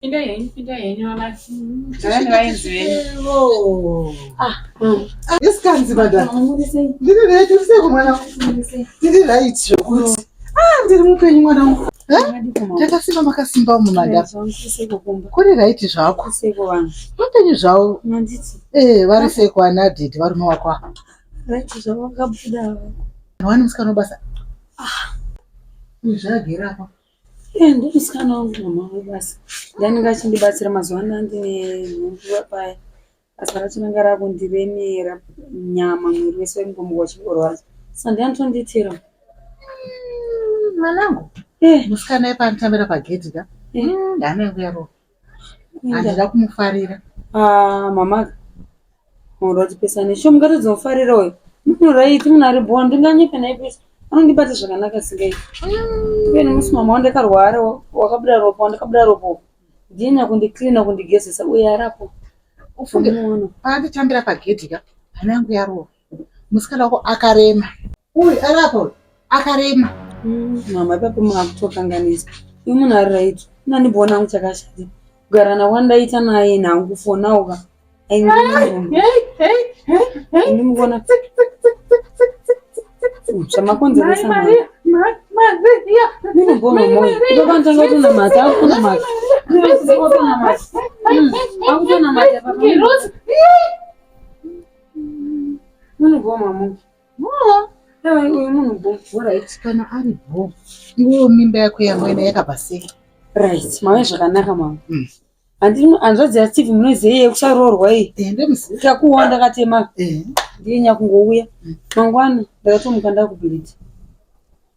Pinda yenyu wala. Ndani waenzweni. Isikanzi badala. Ndiri right useko mwana. Ndiri right zvokuti. Ndiri mupenyu mwana wangu. Takasimba makasimba mumada. Kuri right zvako. Mupenyu zvavo. Vari seko anadhiti vari mawakwa. Right zvavo kabuda. Wani musikana basa. Zvagera apa. Ndi musikana wangu mama basa. Ndani ngachindibatsira mazuva ndine nhumbu paya. Asara chinanga rakundivemera nyama mwiri wese ngomugwa chikorwa. Sandi anotonditira. Mwanangu. Musikana yepanitambira pagedhi ka. Ndane yangu yaro. Handida kumufarira. Mama. Murati pesani. Sho mungatozomufarira wewe. Munoraiti munari bond ndinganyepe naye pesa. Anondibata zvakanaka singai. Pene musi mama wandakarwara wakabuda ropo ndakabura ropo. Ndinya kundiklina kundigezesa uye arapo. Ufunge panditambira pagedhi ka. Hana yangu yaro. Musikana wako akarema. Uye arapo akarema. Mama ipapo maakutokanganisa. Iwe munhu ari right. Unandibona hangu chakashati. Kugara nawandaita naye nhangu fonauka. Ndimubona. Chamakonzeresa mama. Ndinobonga moyo. Ndokantanga kutona mata akuna mata. Ndinotona mata. Akutona mata papa. Ndinobonga moyo. Kana ari bho iwewo mimba yako yamwena yakabaseka right mave zvakanaka mama hanzvadzi Steve munoziva yekusaroorwa iyi takuwa ndakatema ndinya kungouya mangwana ndakatomuka ndakubhiriti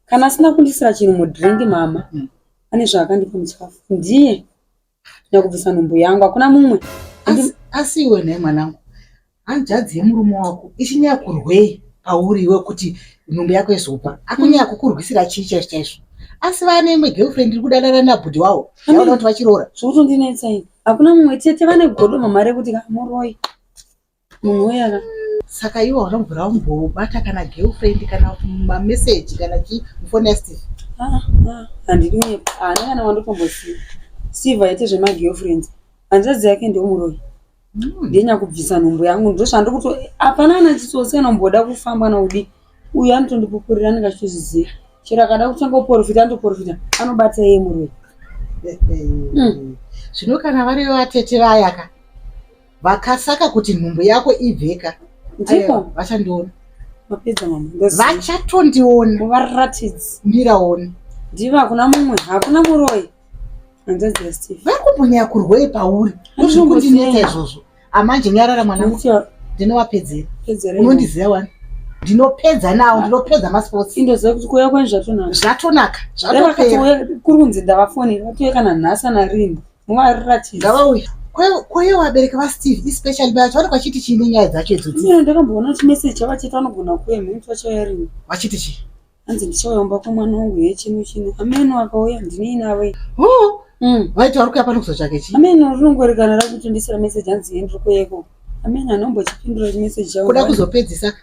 kana asina kundisira chinhu mudhiringi mama ane zvaakandipa muchikafu ndiye nyakubvisa nhumbu yangu hakuna mumwe asi iwe naye mwanangu hanzvadzi yemurume wako ichinyakurwei pauriwe kuti nhumbu yako izopa akunyakukurwisira chii chaizvo asi vane imwe girlfriend iri kudanana nabhudhi wavo yaona kuti vachiroora zvokutondinetsa ini hakuna mumwe tete vane godo mama rekuti kamuroi munhu weyaka saka iwo haunamvura umbobata kana girlfriend kana mameseji kana chii mufoni yaSteve handidi unyepa haana kana wandotombosiva Steve aite zvemagirlfriends hanzvadzi yake ndeumuroi ndenyakubvisa nhumbu yangu ndozvandikuto hapana anachitsotsi anomboda kufamba naudi uyu anotondipupurira anenge achitozviziva chero akada kutanga kuporofita anotoporofita anobata iye muroi zvino kana varivo vatete vayaka vakasaka kuti nhumbu yako ibveka ndipo vachandiona mapedza mama vachatondiona variratidzi mbiraoni ndivo hakuna mumwe hakuna muroi hanzvadzi yaSteve vari kumbonya kurwei pauri ndozviri kundinetsa izvozvo amanje nyarara mwanangu ndinovapedzera unondiziva wani ndinopedza nawo ndinopedza masports indoziva kuti kuuya kwenu zvatonaka kuri kunzi ndavafonera vatuye kana nhasi narini muvariratidzi ngavauya kweyo vabereki vaSteve especially bacho vanenge vachiti chiini nyaya dzacho idzodzi ndakamboona kuti meseji chavachita vanogona kuuya mheni vachayarini vachiti chii hanzi ndichauyaumba kwamwana wangu yechinu chino ameno akauya ndiniinavei vaiti vari kuya pano kuzotsvake chii ameno rinongorikana rakutondisira meseji hanzi yendiri kuyeko ameno anombochipindura chimeseji chavo kuda kuzopedzisa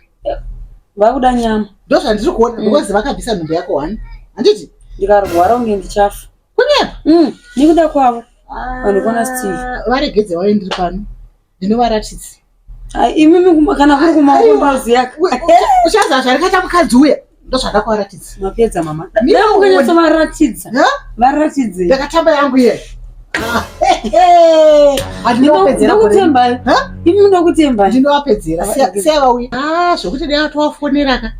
vakuda nyama ndozvandiri kuona because vakabvisa nhumbu yako wani handiti ndikarwara unge ndichafa kunyepa nekuda kwavo vanokona Steve varegedze wave ndiri pano ndinovaratidzi imimi kana kuri kumakombazi yaka uchaziva zvarikata mukadzi uya ndozvandakavaratidza mapedza mama daukanyatso varatidza varatidze ndakatamba yangu iye ndinokutembai imi ndokutembai ndinovapedzera sevauya zvokuti ndeyatowafoneraka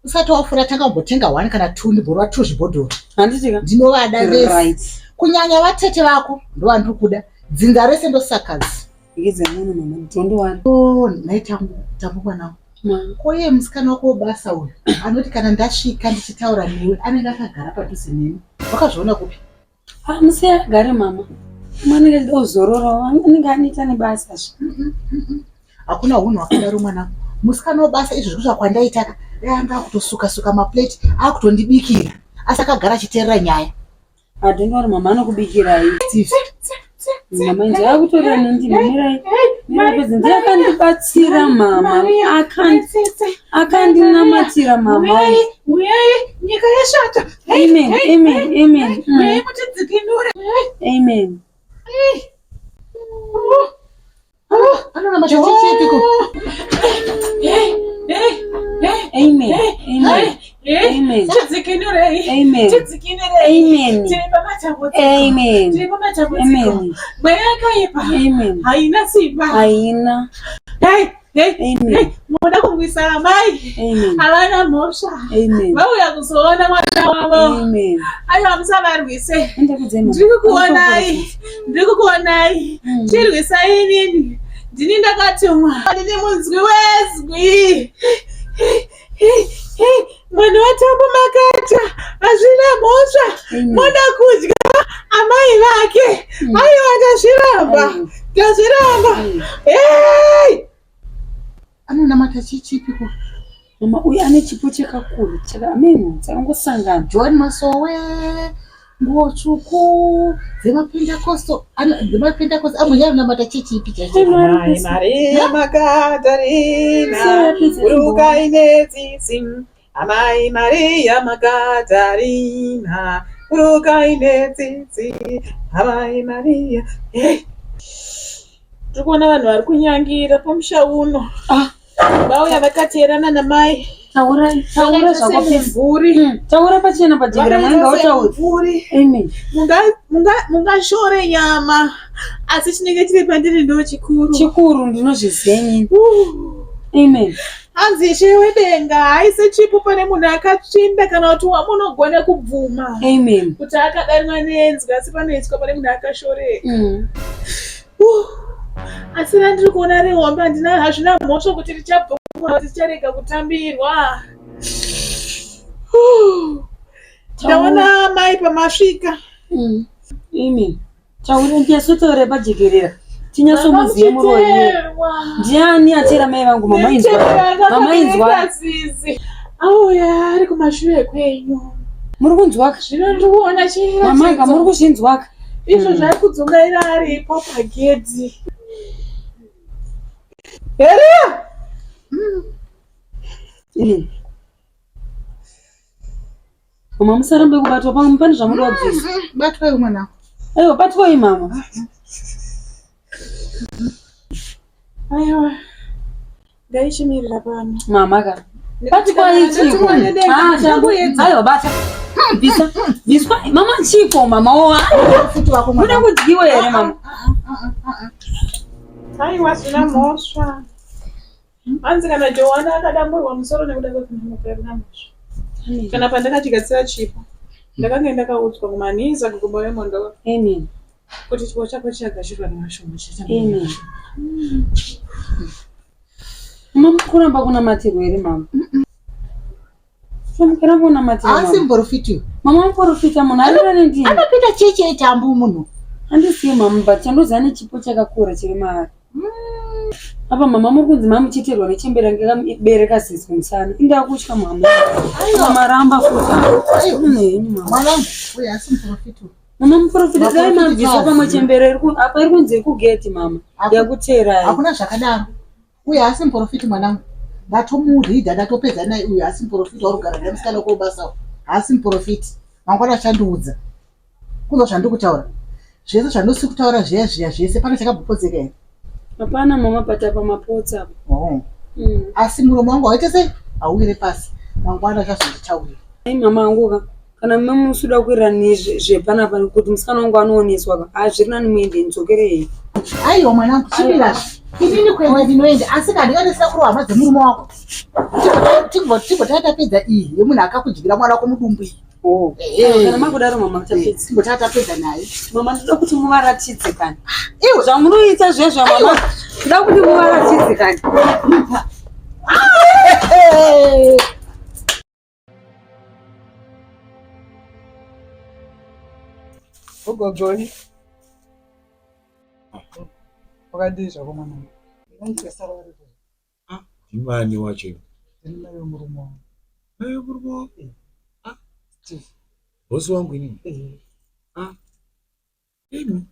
usati wafura tanga umbotenga 1 kana 2 ndibhorwa 2 zvibhodhoro handitika ndinovada vese kunyanya vatete vako ndovandiri kuda dzinza rese ndosakadzi igedzemuno mama ndondowana naitambo mwanangu koye musikana wako webasa uyu anoti kana ndasvika ndichitaura newe anenge akagara padhuze neni wakazviona kupi musi agare mama mwanenge achida kuzororawo anenge anoita nebasa hakuna unhu hwakadaro mwanangu musikana webasa izvo zviko zvakwandaitaka anga akutosuka mapleti akutondibikira asi akagara achiteerera nyaya adhindori mama anokubikirai mama inzi akutorera nendimamirai mirapedzi ndiye akandibatsira mama akandinamatira mama nyika yashata amen mutidzikinure amen Anona machachichipiko. Amen. Amen. Amen. Amen. Amen. Amen. Amen. Haina simba. Haina. Amen. Muda kumwisa amai. Amen. Alana mosha. Amen. Bauya kuzoona mwana wabo. Amen. Ayo amsabarwise. Enda kudzema. Ndikukuonai. Chirwisa inini. Ndini ndakatumwa. Ndini munzwi wezwi. Mwana watambo makata. Azvina mosha. Moda kudya amai vake. Ayo atazviramba. Tazviramba. Hey! Anona matachichipiko. Mama uyu ane chipo chakakura chakameno dzakangosangana. John Masowe nguo tsvuku dzemapentekosto amwe na matachichipi Amai Maria Magdalena uruka inetsitsi. Amai Maria Magdalena uruka inetsitsi. Amai Maria. Tikuona vanhu vari kunyangira pamusha uno. Vauya vakateerana namai. Taura zvakopemvuri. Taura pachena pajingira manga watauri. Amen. Mungashore nyama asi chinenge chiri pandiri ndo chikuru. Chikuru ndinozviziva nyini. Amen. Hanzi Ishe wedenga haisi chipo pane munhu akatsvinda kana kuti wamunogona kubvuma. Amen. Kuti akadanwa nenzwi asi panoiswa pane munhu akashoreka. Asi ndiri kuona rehombe handina hazvina mhosva kuti richabvuma kuti richarega kutambirwa. Ndaona mai pamasvika. Amen. Taura ndiyasotaura pajekerera. Tinyasomuziye muroyi. Ndiani atera mai vangu mama inzwa. Mama inzwa. Auya ari kumashure kwenyu. Muri kunzwaka? Zvino ndiri kuona chiri. Mama anga muri kuzvinzwaka? Izvo zvari kudzungaira aripo pagedhi. Heria! Mama musarambe kubatwa pamwe pane zvamuda kubvisa. Batwai mwana. Aiwa batwai mama. Aiwa. Ngaichimirira pano. Mama ka. Batwai chiko. Aiwa bata. Bvisa. Bviswa. Mama chiko mama owa. Muda kudyiwa here mama. Aiwa zvina mhosva. Hanzi kana Joana akadamburwa musoro nekuda kwekunomuperera mhosva. Kana pandakachigadzira chipo. Ndakanga ndakaudzwa kumaniza kukumba wemondo. Amen. Kuti chipo chako chagashirwa nemashoma chita. Amen. Mama kuramba kunamatirwa here mama. Famukira kunamatirwa. Asi mprofiti. Mama mprofita munhu arira nendini. Anopinda cheche tambu munhu. Handisiye mama but chandoziva nechipo chakakura chiri maari. Apa mama muri kunzi mamuchiterwa nechembera ngekabereka sisi kumusana. Inda kutya mama. Mama ramba futa. Mwanangu uyu asi mprofiti. Mama muprofita dai mabvisa pamwe chembera apa iri kunzi kugeti mama. Yakutera. Hakuna zvakadaro. Uyu asi mprofiti mwanangu. Ndatomurida ndatopedza naye uyu asi mprofiti warugara ndamusikana kobasa. Asi mprofiti. Mangwana chandiudza. Kuno zvandikutaura. Zvese zvandosiri kutaura zviya zvese pane chakabhopodzeka here? Hapana mama pata pamapotsa. Asi muromo wangu waita sei? Auwire pasi. Mangwana chazonditaurira. Ai mama angu kana mama musuda kuira nezvepanapa kuti musikana wangu anooneswa hazvirina nimuende ndzokerei. Aiwa mwanangu chimira. Inini kuenda ndinoenda asi kandikanesera kuri hama dzemurume wako. Timbotata pedza iyi yemunhu akakudyira mwana wako mudumbu iyi. Kana makudaro mama tapedza. Timbotata pedza naye. Mama ndoda kuti muvaratidze kani. Iwe zvamunoita zvezvo mama. Ndoda kuti muvaratidze kani. Ugogoni. Wakadii zvako mwanangu? Imani wacho. Ndinayo murume wangu. Murume wako? Steve. Bosi wangu nini? Mimi.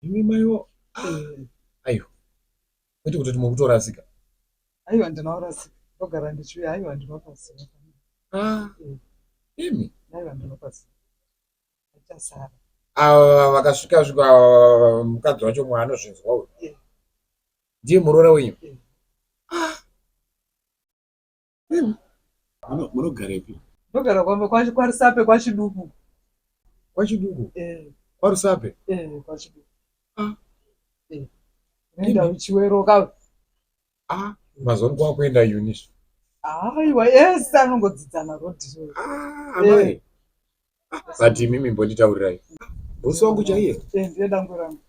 Mimi mayo. Ayo. Kuti kuti mukutorasika. Aiwa ndinoorasika. Ndogara ndichiuya aiwa ndinopasika. Imi. Naiva ndinopaziva. Achasara. Vakasvika mukadzi wacho mwaanozvinzwa uyu. Ndiye muroora wenyu. Munogarepi? Ndogara kwaRusape kwaChiduku. KwaChiduku? kwaRusape? kwaChiduku. Nenda uchiwero kawe. Mazuva kwakuenda Unis. Aiwa, yes, anongodzidzana rodhi. Amai. But mimi mbonditaurirai. Bosi wangu chaiye? Ndiye dango rangu.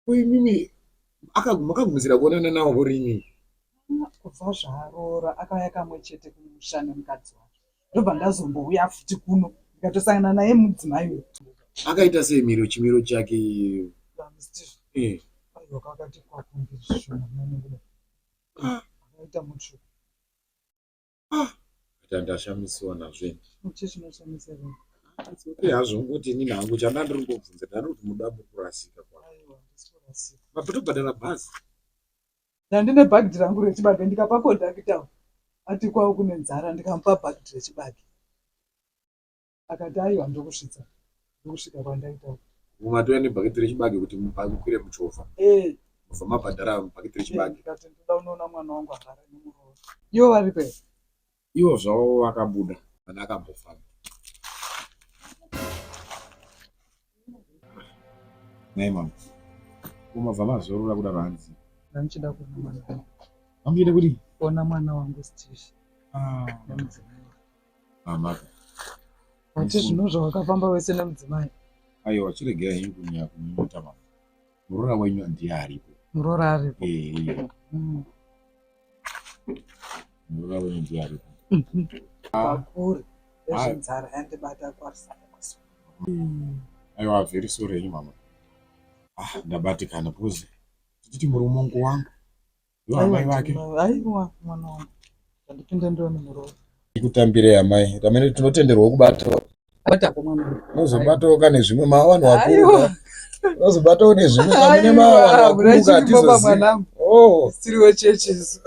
Uyu mimi makagumizira kuonana nawo kurini. Kubva zvaroora akauya kamwe chete kumusha nemukadzi wake. Ndobva ndazombouya futi kuno ndikatosangana naye mudzimai uyu. Akaita sei chimiro chake? Aiwa, kakati kwakumbizvishona nekuda. Akaita mutsvuku. Ndashamiswa nazvo. Muchishamisa ere? Hazvo ngoti inini hangu chandandiri kungobvunza ndari kuti muda kurasika kwa. Aiwa, ndisikurasika. Mapotobhadhara bhazi. Ndandine bhagidhi rangu rechibage ndikapa kondakitawo. Ati kwawo kune nzara ndikamupa bhagidhi rechibage. Akati aiwa ndokusvika kwandaitawo. Mumatoya nebhaketi rechibage kuti mukwire muchovha. Mubva mabhadhara bhaketi rechibage. Ndikati ndoda unoona mwana wangu agara nemuroora. Ivo varipo here? Ivo zvavo vakabuda vana akambofamba. Nai mama. Kumabva mazorora kudaro hanzi. Ndanichida kuona mwana wangu. Amuchida kuti? Kuona mwana wangu Steve. Mama. Ati zvino zvawakafamba wese nemudzimai. Aiwa, chiregera henyu kunyota mama. Muroora wenyu ndiye aripo. Muroora aripo? Muroora wenyu ndiye aripo. Pakure. Nezvenzara yandibata kwaRusape. Aiwa, very sorry henyu mama. Ndabatikana kuzi. Titi muri umongo wangu. Iwo amai vake. Aiwa, mwana wangu. Ndandipinda ndione muroora. Ikutambire amai. Tamene tinotenderwa kubata. Batapo mwana. Nozobatawo kane zvimwe mawanhu wakuru. Nozobatawo nezvimwe tamene mawanhu wakuru katizoziva. Mwanangu. Siriwo chechizo.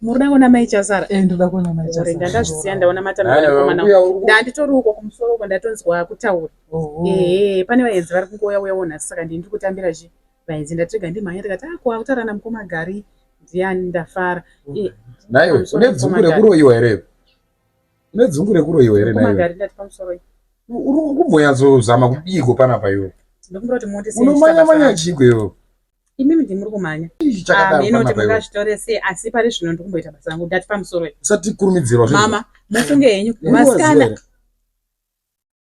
Murida kuona mai Chasara? Ndoda kuona mai Chasara. Ndandazvisiya ndaona matambiro komana. Ndanditori uko kumusoro uko ndatonzwa kutaura. Pane vaenzi vari kungoya nhasi saka ndiri kutambira vaenzi ndatega ndimhanya ndikati kutaura namukoma Gari ndiani ndafara. Naiwe une dzungu rekuroyiwa here? Une dzungu rekuroyiwa here naiwe? Gari ndati pamusoro. Uri kumbonyatsozama kudiko panapa iwe. Ndinokumbira kuti moti unomanya chiko iwe. Imimi ndimuri kumhanya. Kuti mungazvitore sei asi pari zvino ndikumboita basa rangu ndati pamusoro. Usati kurumidzirwa zvino. Mama, mufunge henyu masikana.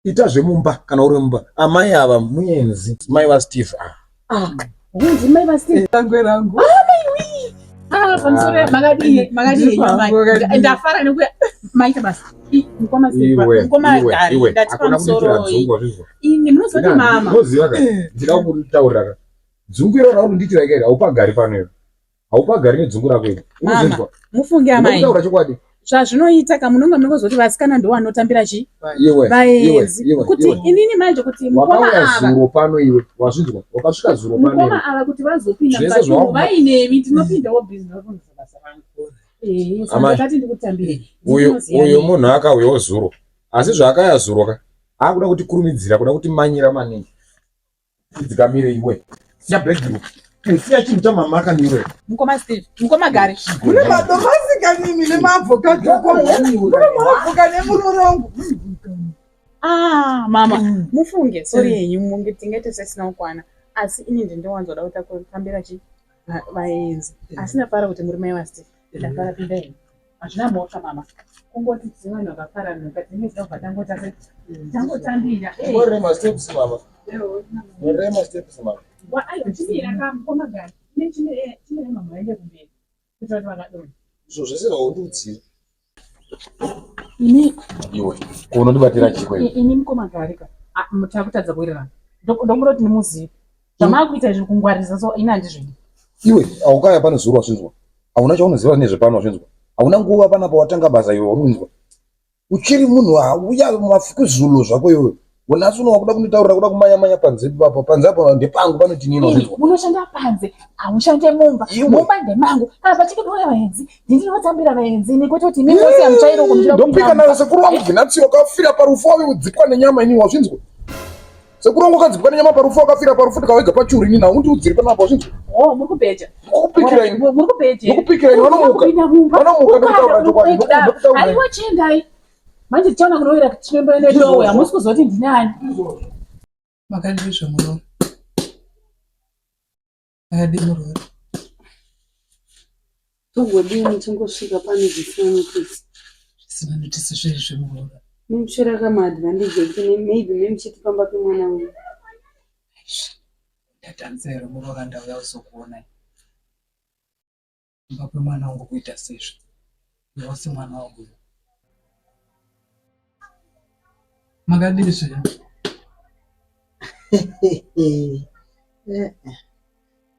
Ita zvemumba kana uri mumba. Amai ava muenzi. Mai vaSteve. Wenzi mai vaSteve. Tangu rangu. Pamusoro makadii nyama. Ndafara nekuya maita basa. Mukoma Steve. Mukoma Gari ndati pamusoro. Ini munozoti mama. Unoziva ka? Ndida kutaurira. Dzungu iro rauri nditira ikairi haupa Gari pano. Haupa Gari nedzungu rako iri. Mama, mufunge amai. Ndakutaura chokwadi. Zvazvinoita kamunonga munongozoti vasikana ndo vanotambira chi? Vaenzi. Kuti inini manje kuti mukoma ava. Zuro pano iwe. Wazvinzwa? Wakasvika zuro pano. Mukoma ava kuti vazopinda mukati vainemi ndinopindawo business rakundisa basa rangu. Saka kati ndikutambire. Uyo munhu akauyawo zuro. Asi zvaakaya zuro ka. Akuda kuti kurumidzira, kuda kuti manyira maningi. Dzikamire iwe. Yabreakthrough. Siya chinhu chamama akaniwe. Mukoma Steve, mukoma Gari. Kune madomasi kanini nemavhokadhi kune mavhokadhi emurorongo. Mama, mufunge. Sorry henyu munge tingete sesina ukwana. Asi ini ndindowanzoda kuti kutambira chi vaenzi. Asi ndafara kuti muri mai vaSteve. Ndafara pinda henyu. Hazvina mota mama. Kungoti dzivanhu vakafara nokati ndinobva tangotambira. Rema steps mama. Rema steps mama. Chimira kamukoma Gari. Chimira mama waende kumberi. Kuti vakadona. Zvese zvaundiudzira. Ini iwe unondibatira chiko iwe. Ini mukoma Gari ka. Mutakutadza kuwirirana. Ndombura kuti ndimuzive. Zvamakuita izvi kungwarisa so ina ndizvini. Iwe aukaya pane zuro wazvinzwa. Hauna chaunoziva nezvepano wazvinzwa. Hauna nguva panapa watanga basa iwe urunzwa. uchiri munhu auya mafukuzulu zvako iwe unasi unowakuda kunditaurira kuda kumanya panze papa panze apa ndepangu panoti nini Ii, unoshanda panze haushande mumba mumba ndemangu apa chikidora vaenzi ndinotambira vaenzi nekutoti mimi wose amuchairo kumjira ndopika nawe sekuru wangu Venancio wakafira parufu waudzipwa nenyama ini wazvinzwa sekuru wangu wakadzipwa nenyama parufu wakafira parufu tikawega pachuri nini haundiudziri panapa wazvinzwa mukubeja mukupikira ini mukubeja mukupikira ini vanomuka ndokutaura chokwadi aiwa chendai manje tichaona kunovira chimembe nedowe hamusi kuzoti ndinani makandizvo muroora akadi muroora togodini tingosvika pane zvifananikiso zvisinanotisi zvezvo muroora mumuswera kamaadvantage maybe memuchitifamba pemwana wedu ndatanzero muroora ndauya uzokuona mba pemwana wangu kuita sezvo iwose mwana wangu makadini zvo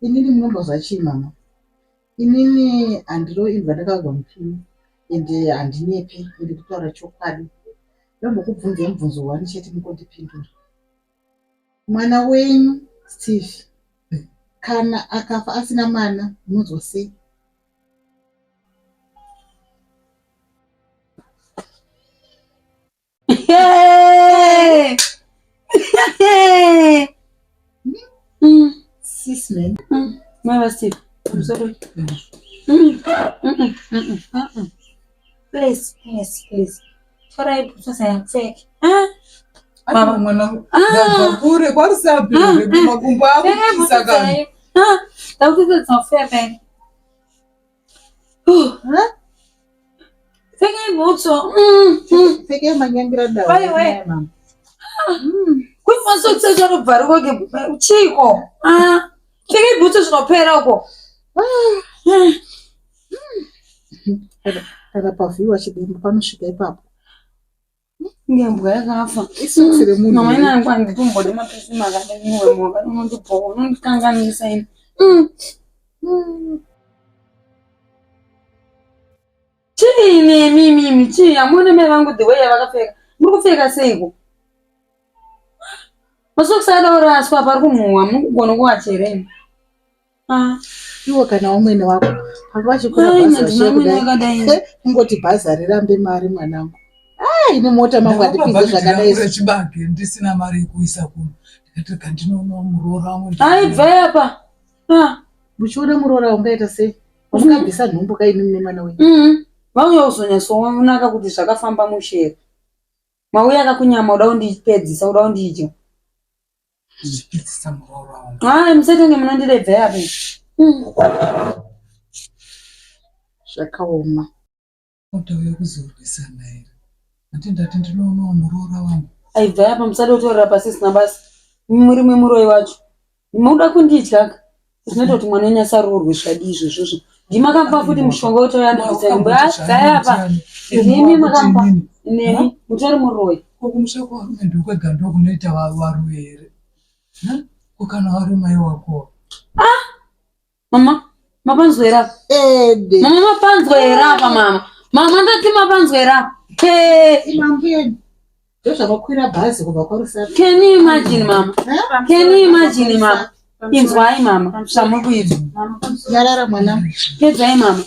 inini munombozva chii mama inini handiroimbwa ndakabva mupini ende handinepi ende kutaura chokwadi ndombokubvunze mubvunzo wani chete mukondipindura mwana wenyu Steve kana akafa asina mana munonzwa sei sis man Mama Steve, I'm sorry. Please. Try to say fake. mama mwana kure kwarisapi makumba akutisa kana That's not fair, man. Fake also. peke manyangira dawa Bye, bye. mama Quit my success out of Barugo Chico. Fake boots is not paid out. kana pavhiwa chidembo panosvika ipapo Ngembwa yakafa. isisire munhu Mama ina angwa ndikumbode mapesi makade niwe moga unondibhoka unondikanganisa ini. Chini mimi chii amone mai vangu the way vakapfeka. Muri kupfeka seiko? Masokisada oraswa pari kumuhwa mukugona kuwachereni. iwo kana umwene wako pakavachikura bhazi ingoti bhazi rirambe mari mwanangu ine mota mangu andipinze zvakadai chibage ndisina mari yekuisa kuno ndikati kandinoona muroora wangu Aibva apa. muchiona muroora ungaita sei usingabvisa nhumbu kaini nemwana wenyu Vauya uzonyatsoonaka kuti zvakafamba mushere. Mauya akakunyama uda kundipedzisa uda kundidya. zvichipedzisa muroora wangu Musatenge munondirebva apa. zvakaoma utauya kuzorwisana here ati ndati ndinoonawo muroora wangu Aibva apa musade kutorera pasisina basi. Muri mwemuroyi wacho. Muda kundidya. Zvinoita kuti mwana wenyu asaroorwe zvadi izvozvo. Ndimakampa futi mushonga utoyandibvisa mbaya apa. Ndimi makampa. Nemi mutori muroyi. kokumusha kwarume ndokwega ndokunoita varume here kukana vari mai wako Mama, mapanzwera. ede Mama mapanzwera apa mama. Mama ndati mapanzwera. imambuyenyu ndozvakakwira bhazi kubva kwarusapi Can you imagine mama? Can you imagine mama? Inzwai mama. Zvamu kuizwa. nyarara mwanangu Kedzai mama.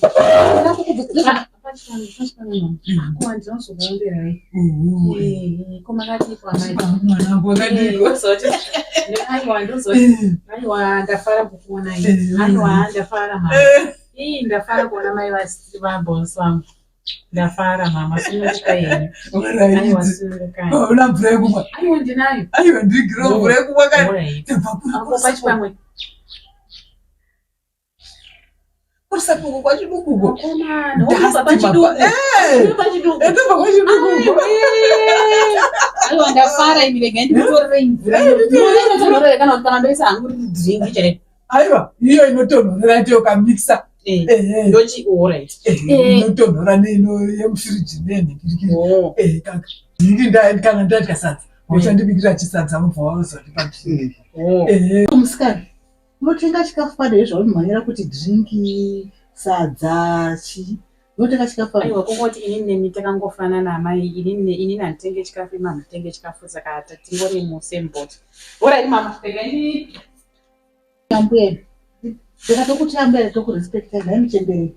mwanangu akadiko ndafara kukuona ndafara mama ndafara kuona mai vabonsi vangu ndafara mama simuka yenyu una mvura yekumwa aiwa ndinayo aiwa ndigiro mvura yekumwa pachipamwe kurisapuko kwachidukuko aiwa ndafara imirega nditorere imvura kana kuti kana ndoisa hangu dringi chete aiwa iyo inotonhorera ndiyo kamikisa ndochi alright inotonhora neino yemufiriji nenhingirikiri kaka ndingi kana ndadya sadza ndochandibikira chisadza mubva wazondipa musikana unotenga chikafu padai zvaunimhanyira kuti dringi sadza chi Ndotenga chikafu. Aiwa kungoti inini nemi takangofanana amai inini handitenge chikafu imama tenge chikafu saka tingori musemboti. Ora imama tenga ini. Ambuye. Ndakatokuti ambuye tokurespecta naye muchemberi.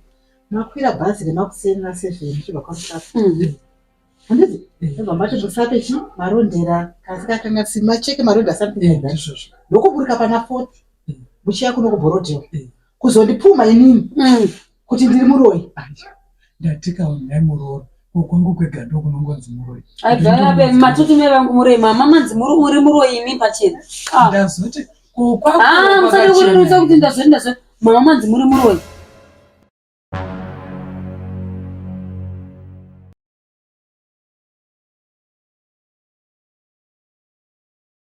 Makwira bhazi remakuseni na7 chibva kwasikafu. Handizi? Ndabva macho musape chi marondera kasi kakanga simacheke maronda asapinda. Ndokuburika pana 40. Muchiya kuno kuborodhiyo. Kuzondipfuma inini. Kuti ndiri muroyi. Ndatika naye muroyi. Kwangu kwega ndokunongonzi muroyi. Aibva pe matutu mevangu muroyi mama manzi muri muroyi imi pachena. Ndazoti musati kurerutsa kuti ndazoti mama manzi muri muroyi.